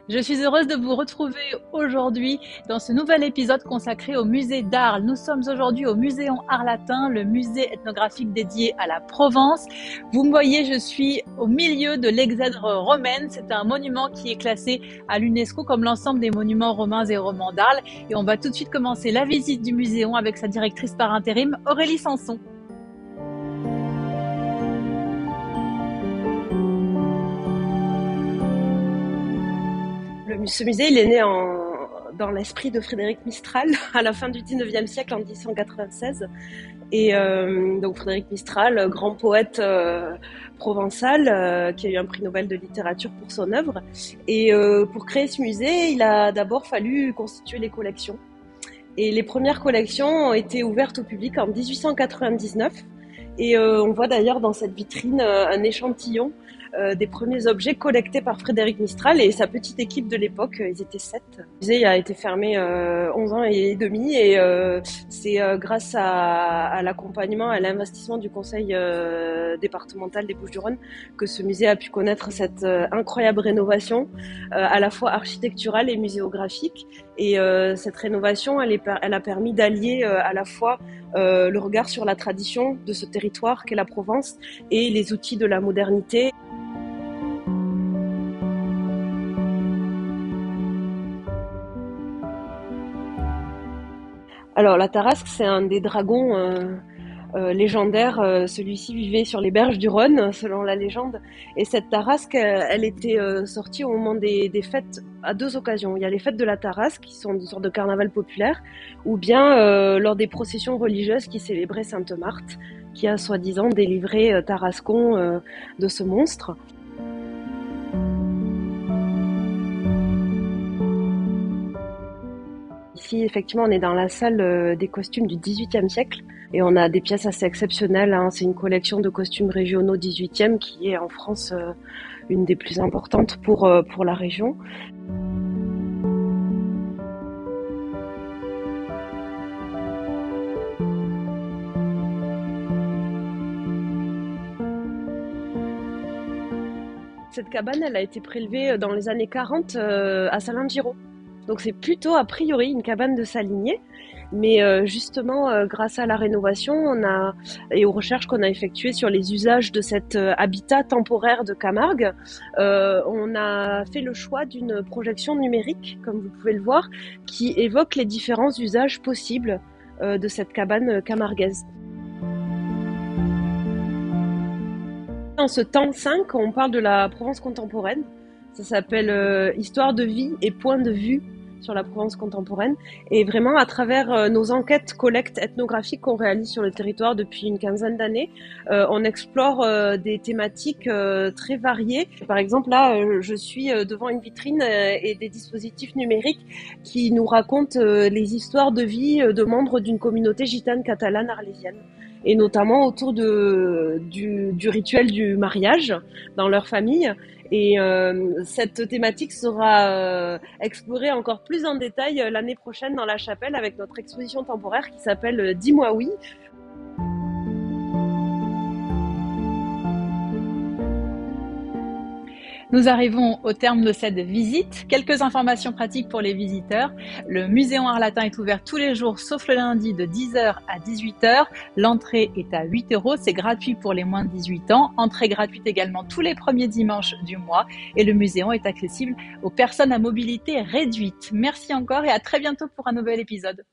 Je suis heureuse de vous retrouver aujourd'hui dans ce nouvel épisode consacré au musée d'Arles. Nous sommes aujourd'hui au Muséon Arlatin, le musée ethnographique dédié à la Provence. Vous me voyez, je suis au milieu de l'Exèdre romaine. C'est un monument qui est classé à l'UNESCO comme l'ensemble des monuments romains et romans d'Arles. Et on va tout de suite commencer la visite du Muséon avec sa directrice par intérim, Aurélie Sanson. Ce musée, il est né dans l'esprit de Frédéric Mistral à la fin du 19e siècle, en 1896. Et donc Frédéric Mistral, grand poète provençal, qui a eu un prix Nobel de littérature pour son œuvre. Et pour créer ce musée, il a d'abord fallu constituer les collections. Et les premières collections ont été ouvertes au public en 1899. Et on voit d'ailleurs dans cette vitrine un échantillon des premiers objets collectés par Frédéric Mistral et sa petite équipe de l'époque. Ils étaient 7. Le musée a été fermé 11 ans et demi et c'est grâce à l'accompagnement, à l'investissement du conseil départemental des Bouches-du-Rhône que ce musée a pu connaître cette incroyable rénovation à la fois architecturale et muséographique. Et cette rénovation, elle a permis d'allier à la fois le regard sur la tradition de ce territoire qu'est la Provence et les outils de la modernité. Alors la Tarasque, c'est un des dragons légendaires. Celui-ci vivait sur les berges du Rhône, selon la légende. Et cette Tarasque, elle était sortie au moment des fêtes à deux occasions. Il y a les fêtes de la Tarasque, qui sont une sorte de carnaval populaire, ou bien lors des processions religieuses qui célébraient Sainte Marthe, qui a soi-disant délivré Tarascon de ce monstre. Ici, effectivement, on est dans la salle des costumes du XVIIIe siècle et on a des pièces assez exceptionnelles, hein. C'est une collection de costumes régionaux XVIIIe qui est en France une des plus importantes pour la région. Cette cabane, elle a été prélevée dans les années 40 à Salin-de-Giraud. Donc c'est plutôt a priori une cabane de salinier, mais justement grâce à la rénovation et aux recherches qu'on a effectuées sur les usages de cet habitat temporaire de Camargue, on a fait le choix d'une projection numérique, comme vous pouvez le voir, qui évoque les différents usages possibles de cette cabane camarguaise. Dans ce temps 5, on parle de la Provence contemporaine. Ça s'appelle Histoire de vie et point de vue sur la Provence contemporaine. Et vraiment, à travers nos enquêtes, collectes ethnographiques qu'on réalise sur le territoire depuis une quinzaine d'années, on explore des thématiques très variées. Par exemple, là, je suis devant une vitrine et des dispositifs numériques qui nous racontent les histoires de vie de membres d'une communauté gitane catalane arlésienne. Et notamment autour du rituel du mariage dans leur famille. Et cette thématique sera explorée encore plus en détail l'année prochaine dans la chapelle avec notre exposition temporaire qui s'appelle « Dis-moi oui ». Nous arrivons au terme de cette visite. Quelques informations pratiques pour les visiteurs. Le Muséon Arlatin est ouvert tous les jours sauf le lundi de 10h à 18h. L'entrée est à 8 €. C'est gratuit pour les moins de 18 ans. Entrée gratuite également tous les premiers dimanches du mois. Et le Muséon est accessible aux personnes à mobilité réduite. Merci encore et à très bientôt pour un nouvel épisode.